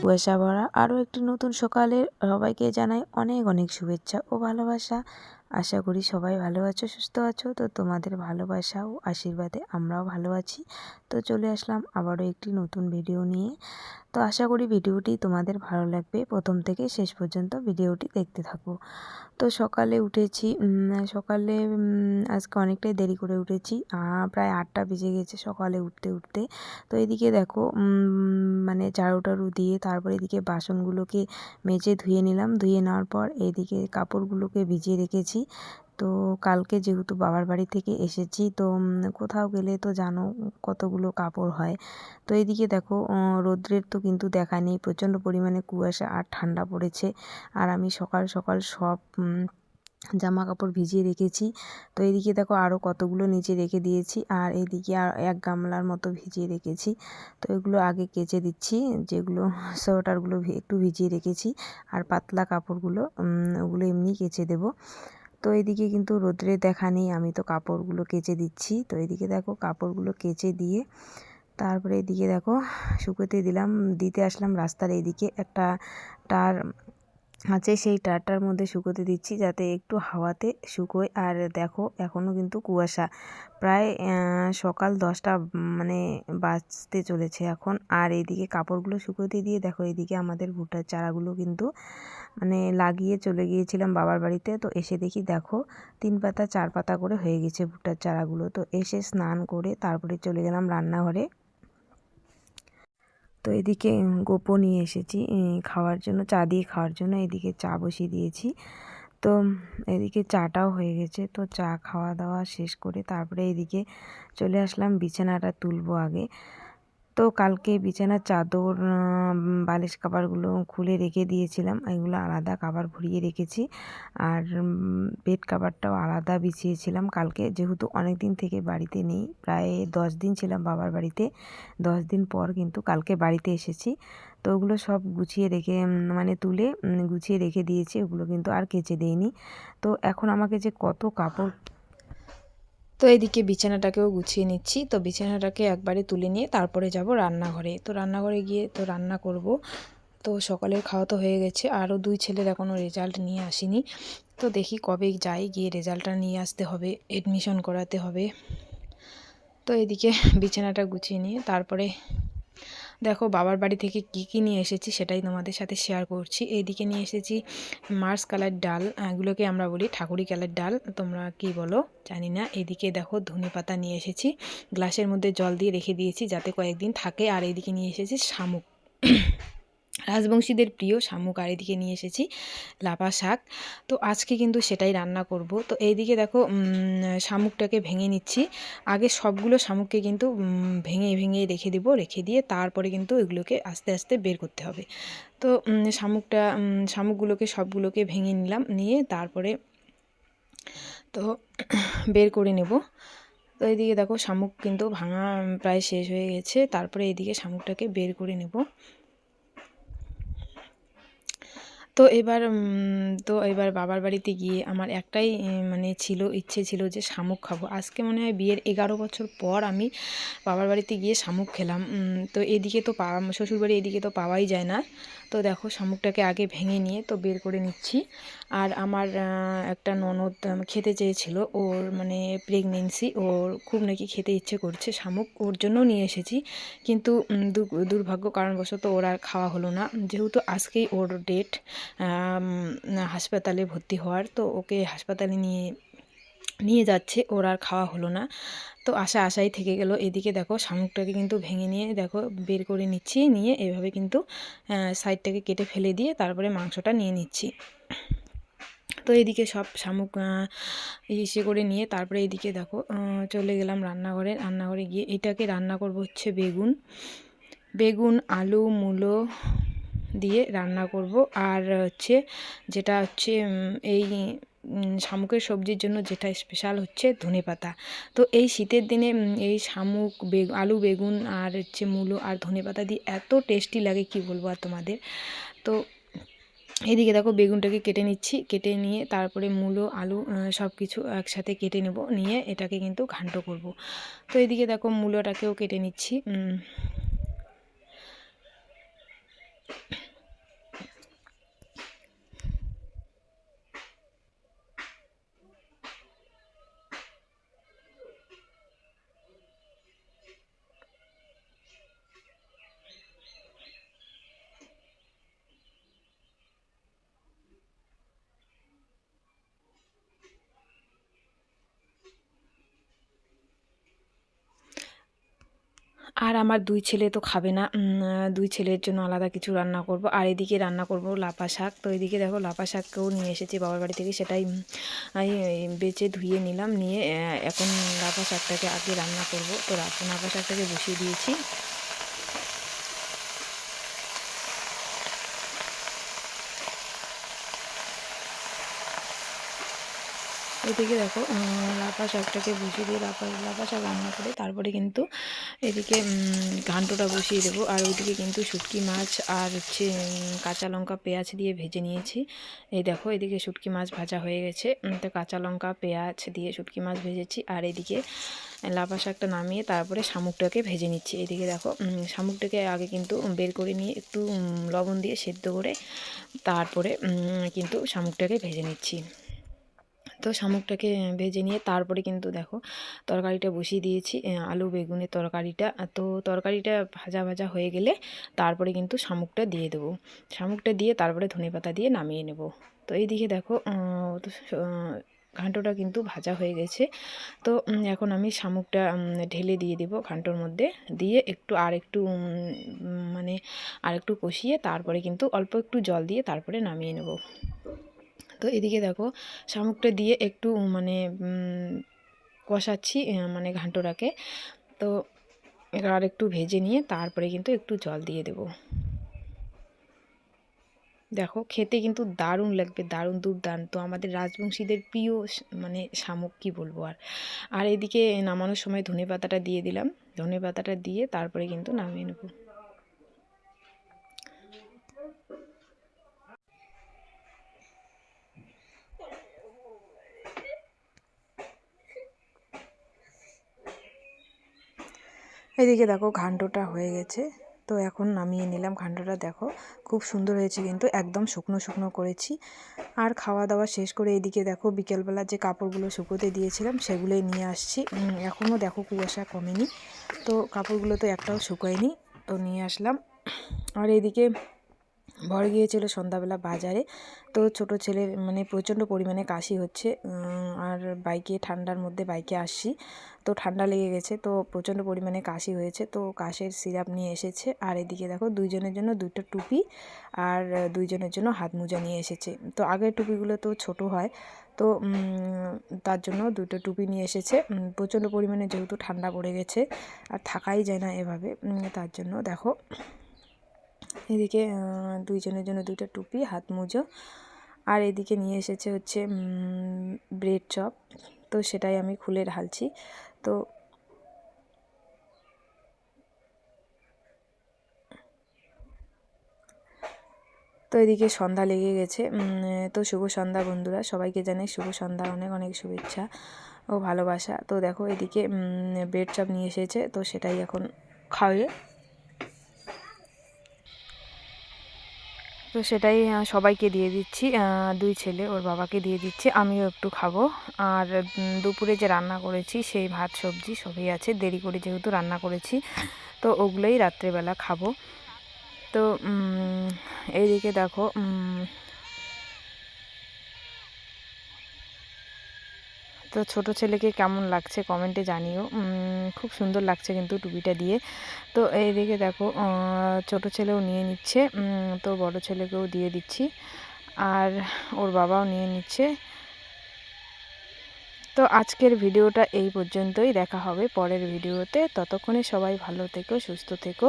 কুয়াশা ভরা আরও একটি নতুন সকালে সবাইকে জানাই অনেক অনেক শুভেচ্ছা ও ভালোবাসা। আশা করি সবাই ভালো আছো, সুস্থ আছো। তো তোমাদের ভালোবাসা ও আশীর্বাদে আমরাও ভালো আছি। তো চলে আসলাম আবারও একটি নতুন ভিডিও নিয়ে। তো আশা করি ভিডিওটি তোমাদের ভালো লাগবে, প্রথম থেকে শেষ পর্যন্ত ভিডিওটি দেখতে থাকো। তো সকালে উঠেছি, সকালে আজকে অনেকটাই দেরি করে উঠেছি, প্রায় 8টা বেজে গেছে সকালে উঠতে উঠতে। তো এদিকে দেখো মানে ঝাড়ু টাড়ু দিয়ে তারপরে এদিকে বাসনগুলোকে মেজে ধুয়ে নিলাম। ধুয়ে নেওয়ার পর এদিকে কাপড়গুলোকে ভিজিয়ে রেখেছি। তো কালকে যেহেতু বাবার বাড়ি থেকে এসেছি, তো কোথাও গেলে তো জানো কতগুলো কাপড় হয়। তো এদিকে দেখো রৌদ্রের তো কিন্তু দেখা নেই, প্রচণ্ড পরিমাণে কুয়াশা আর ঠান্ডা পড়েছে। আর আমি সকাল সকাল সব জামা কাপড় ভিজিয়ে রেখেছি। তো এদিকে দেখো আরও কতগুলো নিচে রেখে দিয়েছি, আর এদিকে আর এক গামলার মতো ভিজিয়ে রেখেছি। তো এগুলো আগে কেচে দিচ্ছি, যেগুলো সোয়েটারগুলো একটু ভিজিয়ে রেখেছি, আর পাতলা কাপড়গুলো ওগুলো এমনি কেচে দেবো। তো এদিকে কিন্তু রোদ্রের দেখা নেই, আমি তো কাপড়গুলো কেচে দিচ্ছি। তো এদিকে দেখো কাপড়গুলো কেচে দিয়ে তারপরে এদিকে দেখো শুকোতে দিলাম। দিতে আসলাম রাস্তার এদিকে একটা টার আছে, সেই টারটার মধ্যে শুকোতে দিচ্ছি যাতে একটু হাওয়াতে শুকোয়। আর দেখো এখনও কিন্তু কুয়াশা, প্রায় সকাল 10টা মানে বাজতে চলেছে এখন। আর এইদিকে কাপড়গুলো শুকোতে দিয়ে দেখো এদিকে আমাদের ভুট্টার চারাগুলো কিন্তু মানে লাগিয়ে চলে গিয়েছিলাম বাবার বাড়িতে। তো এসে দেখি দেখো 3 পাতা 4 পাতা করে হয়ে গেছে ভুট্টার চারাগুলো। তো এসে স্নান করে তারপরে চলে গেলাম রান্নাঘরে। তো এদিকে গোপো নিয়ে এসেছি খাওয়ার জন্য, চা দিয়ে খাওয়ার জন্য। এদিকে চা বসিয়ে দিয়েছি। তো এদিকে চাটাও হয়ে গেছে। তো চা খাওয়া দাওয়া শেষ করে তারপরে এদিকে চলে আসলাম বিছানাটা তুলবো আগে। তো কালকে বিছানার চাদর বালিশ কাভারগুলো খুলে রেখে দিয়েছিলাম, এগুলো আলাদা কাভার ভরিয়ে রেখেছি। আর বেড কাভারটাও আলাদা বিছিয়েছিলাম কালকে, যেহেতু অনেক দিন থেকে বাড়িতে নেই, প্রায় 10 দিন ছিলাম বাবার বাড়িতে। 10 দিন পর কিন্তু কালকে বাড়িতে এসেছি। তো ওগুলো সব গুছিয়ে রেখে মানে তুলে গুছিয়ে রেখে দিয়েছি, ওগুলো কিন্তু আর কেচে দেইনি। তো এখন আমাকে যে কত কাপড়, তো এইদিকে বিছানাটাকেও গুছিয়ে নিচ্ছি। তো বিছানাটাকে একবারে তুলে নিয়ে তারপরে যাব রান্নাঘরে। তো রান্নাঘরে গিয়ে তো রান্না করব। তো সকালের খাওয়া তো হয়ে গেছে, আরও 2 ছেলের এখনও রেজাল্ট নিয়ে আসেনি। তো দেখি কবে যাই, গিয়ে রেজাল্টটা নিয়ে আসতে হবে, এডমিশন করাতে হবে। তো এদিকে বিছানাটা গুছিয়ে নিয়ে তারপরে দেখো বাবার বাড়ি থেকে কি নিয়ে এসেছি সেটাই তোমাদের সাথে শেয়ার করছি। এইদিকে নিয়ে এসেছি মার্স কালার ডাল, এগুলোকে আমরা বলি ঠাকুরি কালার ডাল, তোমরা কি বলো জানি না। এদিকে দেখো ধনে পাতা নিয়ে এসেছি, গ্লাসের মধ্যে জল দিয়ে রেখে দিয়েছি যাতে কয়েকদিন থাকে। আর এইদিকে নিয়ে এসেছি শামুক, রাজবংশীদের প্রিয় শামুক। আর এদিকে নিয়ে এসেছি লাফা শাক। তো আজকে কিন্তু সেটাই রান্না করব। তো এইদিকে দেখো শামুকটাকে ভেঙে নিচ্ছি। আগে সবগুলো শামুককে কিন্তু ভেঙে ভেঙে রেখে দিব, রেখে দিয়ে তারপরে কিন্তু এগুলোকে আস্তে আস্তে বের করতে হবে। তো শামুকগুলোকে সবগুলোকে ভেঙে নিলাম, নিয়ে তারপরে তো বের করে নেব। তো এইদিকে দেখো শামুক কিন্তু ভাঙা প্রায় শেষ হয়ে গেছে, তারপরে এইদিকে শামুকটাকে বের করে নেব। তো এবার বাবার বাড়িতে গিয়ে আমার একটাই মানে ইচ্ছে ছিল যে শামুক খাবো। আজকে মনে হয় বিয়ের 11 বছর পর আমি বাবার বাড়িতে গিয়ে শামুক খেলাম। তো এদিকে তো শ্বশুরবাড়ি এদিকে তো পাওয়াই যায় না। তো দেখো শামুকটাকে আগে ভেঙে নিয়ে তো বের করে নিচ্ছি। আর আমার একটা ননদ খেতে চেয়েছিল, ওর মানে প্রেগনেন্সি, ওর খুব নাকি খেতে ইচ্ছে করছে শামুক, ওর জন্য নিয়ে এসেছি। কিন্তু দুর্ভাগ্য কারণবশত ওর আর খাওয়া হলো না, যেহেতু আজকেই ওর ডেট হাসপাতালে ভর্তি হওয়ার। তো ওকে হাসপাতালে নিয়ে যাচ্ছে, ওর আর খাওয়া হলো না। তো আশাই থেকে গেল। এদিকে দেখো শামুকটাকে কিন্তু ভেঙে নিয়ে দেখো বের করে নিচ্ছি, নিয়ে এভাবে কিন্তু সাইডটাকে কেটে ফেলে দিয়ে তারপরে মাংসটা নিয়ে নিচ্ছি। তো এদিকে সব শামুক ইসে করে নিয়ে তারপরে এদিকে দেখো চলে গেলাম রান্নাঘরে গিয়ে এটাকে রান্না করব হচ্ছে বেগুন আলু মূলো দিয়ে রান্না করব। আর হচ্ছে যেটা হচ্ছে এই শামুকের সবজির জন্য যেটা স্পেশাল হচ্ছে ধনেপাতা। তো এই শীতের দিনে এই শামুক আলু বেগুন আর হচ্ছে মূলো আর ধনেপাতা দিয়ে এত টেস্টি লাগে কি বলবো আর তোমাদের। তো এদিকে দেখো বেগুনটাকে কেটে নিচ্ছি, কেটে নিয়ে তারপরে মূলো আলু সব কিছু একসাথে কেটে নেব, নিয়ে এটাকে কিন্তু ঘান্ট করব। তো এদিকে দেখো মূলোটাকেও কেটে নিচ্ছি। আর আমার 2 ছেলে তো খাবে না, 2 ছেলের জন্য আলাদা কিছু রান্না করব। আর এদিকে রান্না করব লাপা শাক। তো এদিকে দেখো লাপা শাককেও নিয়ে এসেছি বাবার বাড়ি থেকে, সেটাই আমি বেছে ধুয়ে নিলাম, নিয়ে এখন লাপা শাকটাকে আগে রান্না করব। তো লাপা শাকটাকে বসিয়ে দিয়েছি। এদিকে দেখো লাফা শাকটাকে বসিয়ে দিয়ে লাফা শাক রান্না করে তারপরে কিন্তু এদিকে ঘান্টটা বসিয়ে দেবো। আর ওইদিকে কিন্তু শুটকি মাছ আর হচ্ছে কাঁচা লঙ্কা পেঁয়াজ দিয়ে ভেজে নিয়েছি। এই দেখো এদিকে শুটকি মাছ ভাজা হয়ে গেছে, তো কাঁচা লঙ্কা পেঁয়াজ দিয়ে শুটকি মাছ ভেজেছি। আর এদিকে লাফা শাকটা নামিয়ে তারপরে শামুকটাকে ভেজে নিচ্ছি। এদিকে দেখো শামুকটাকে আগে কিন্তু বের করে নিয়ে একটু লবণ দিয়ে সেদ্ধ করে তারপরে কিন্তু শামুকটাকে ভেজে নিচ্ছি। তো শামুকটাকে ভেজে নিয়ে তারপরে কিন্তু দেখো তরকারিটা বসিয়ে দিয়েছি, আলু বেগুনের তরকারিটা। তো তরকারিটা ভাজা ভাজা হয়ে গেলে তারপরে কিন্তু শামুকটা দিয়ে দেবো। শামুকটা দিয়ে তারপরে ধনেপাতা দিয়ে নামিয়ে নেব। তো এইদিকে দেখো ঘান্টটা কিন্তু ভাজা হয়ে গেছে। তো এখন আমি শামুকটা ঢেলে দিয়ে দেবো ঘান্টর মধ্যে, দিয়ে একটু মানে আরেকটু কষিয়ে তারপরে কিন্তু অল্প একটু জল দিয়ে তারপরে নামিয়ে নেব। তো এদিকে দেখো শামুকটা দিয়ে একটু মানে কষাচ্ছি মানে ঘান্টটাকে। তো আর একটু ভেজে নিয়ে তারপরে কিন্তু একটু জল দিয়ে দেব। দেখো খেতে কিন্তু দারুণ লাগবে, দারুণ দুর্দান্ত, আমাদের রাজবংশীদের প্রিয় মানে শামুক, কি বলবো আর। আর এদিকে নামানোর সময় ধনেপাতাটা দিয়ে দিলাম, ধনেপাতাটা দিয়ে তারপরে কিন্তু নামিয়ে নেব। এদিকে দেখো ঘান্টটা হয়ে গেছে, তো এখন নামিয়ে নিলাম। ঘান্টটা দেখো খুব সুন্দর হয়েছে, কিন্তু একদম শুকনো শুকনো করেছি। আর খাওয়া দাওয়া শেষ করে এদিকে দেখো বিকেলবেলা যে কাপড়গুলো শুকোতে দিয়েছিলাম সেগুলোই নিয়ে আসছি। এখনও দেখো কুয়াশা কমেনি, তো কাপড়গুলো তো একটাও শুকোয়নি, তো নিয়ে আসলাম। আর এদিকে বর গিয়েছিল সন্ধ্যাবেলা বাজারে। তো ছোট ছেলের মানে প্রচণ্ড পরিমাণে কাশি হচ্ছে, আর ঠান্ডার মধ্যে বাইকে আসছি, তো ঠান্ডা লেগে গেছে, তো প্রচণ্ড পরিমাণে কাশি হয়েছে, তো কাশের সিরাপ নিয়ে এসেছে। আর এদিকে দেখো দুইজনের জন্য 2টা টুপি আর দুইজনের জন্য হাত মোজা নিয়ে এসেছে। তো আগের টুপিগুলো তো ছোট হয়, তো তার জন্য 2টো টুপি নিয়ে এসেছে। প্রচণ্ড পরিমাণে যেহেতু ঠান্ডা পড়ে গেছে আর থাকাই যায় না এভাবে, তার জন্য দেখো এদিকে দুইজনের জন্য 2টা টুপি হাত মোজা। আর এদিকে নিয়ে এসেছে হচ্ছে ব্রেড চপ, তো সেটাই আমি খুলে ঢালছি। তো তো এদিকে সন্ধ্যা লেগে গেছে। তো শুভ সন্ধ্যা বন্ধুরা, সবাইকে জানাই শুভ সন্ধ্যা, অনেক অনেক শুভেচ্ছা ও ভালোবাসা। তো দেখো এদিকে ব্রেড চপ নিয়ে এসেছে, তো সেটাই এখন খাওয়ে। তো সেটাই সবাইকে দিয়ে দিচ্ছি, 2 ছেলে ওর বাবাকে দিয়ে দিচ্ছি, আমিও একটু খাবো। আর দুপুরে যে রান্না করেছি সেই ভাত সবজি সবই আছে, দেরি করে যেহেতু রান্না করেছি, তো ওগুলোই রাত্রেবেলা খাবো। তো এইদিকে দেখো তো ছোট ছেলেকে কেমন লাগছে কমেন্টে জানিও, খুব সুন্দর লাগছে কিন্তু টুপিটা দিয়ে। তো এইদিকে দেখো ছোট ছেলেও নিয়ে নিচ্ছে, তো বড় ছেলেকেও দিয়ে দিচ্ছি, আর ওর বাবাও নিয়ে নিচ্ছে। তো আজকের ভিডিওটা এই পর্যন্তই, দেখা হবে পরের ভিডিওতে। ততক্ষণে সবাই ভালো থেকো, সুস্থ থেকো।